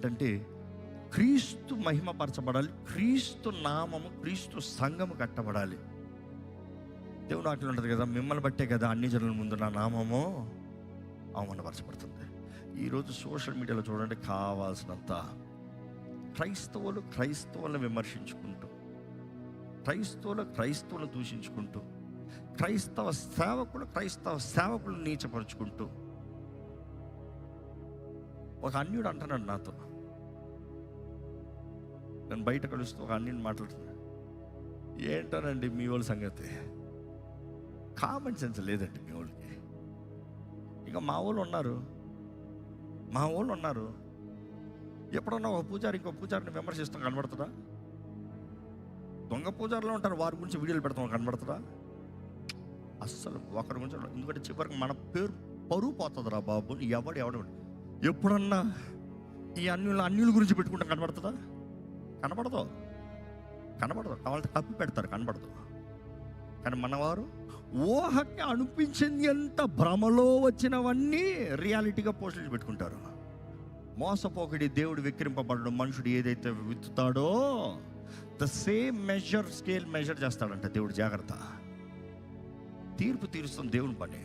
ఏంటంటే క్రీస్తు మహిమపరచబడాలి, క్రీస్తు నామము, క్రీస్తు సంఘము కట్టబడాలి. దేవుడు వాక్యం ఉంటుంది కదా, మిమ్మల్ని బట్టే కదా అన్ని జనుల ముందు నా నామము అవమానపరచబడుతుంది. ఈరోజు సోషల్ మీడియాలో చూడండి, కావాల్సినంత క్రైస్తవులను విమర్శించుకుంటూ, క్రైస్తవులు దూషించుకుంటూ, క్రైస్తవ సేవకులు నీచపరుచుకుంటూ. ఒక అన్యుడు అంటున్నాడు నాతో, నేను బయట కలుస్తూ ఒక అన్యుని మాట్లాడుతున్నా, ఏంటోనండి మీ వాళ్ళ సంగతి, కామన్ సెన్స్ లేదండి మీ వాళ్ళకి. ఇక మా వాళ్ళు ఉన్నారు, ఎప్పుడన్నా ఒక పూజారి ఇంకో పూజారిని విమర్శిస్తాం కనబడుతుందా? దొంగ పూజారులో ఉంటారు, వారి గురించి వీడియోలు పెడతాం కనబడుతుందా? అస్సలు ఒకరి గురించి. ఎందుకంటే చివరికి మన పేరు పరువు పోతుందిరా బాబు. ఎవడు ఎప్పుడన్నా ఈ అన్యుల గురించి పెట్టుకుంటాం కనబడుతుందా? కనబడదు. కావాలంటే కప్పి పెడతారు, కనబడదు. కానీ మనవారు ఊహకి అనిపించింది ఎంత భ్రమలో వచ్చినవన్నీ రియాలిటీగా పోస్టులు పెట్టుకుంటారు. మోసపోకడి దేవుడు విక్రింపబడడం, మనుషుడు ఏదైతే విత్తుతాడో ద సేమ్ స్కేల్ మెజర్ చేస్తాడంట దేవుడు. జాగ్రత్త, తీర్పు తీరుస్తుంది దేవుని పని.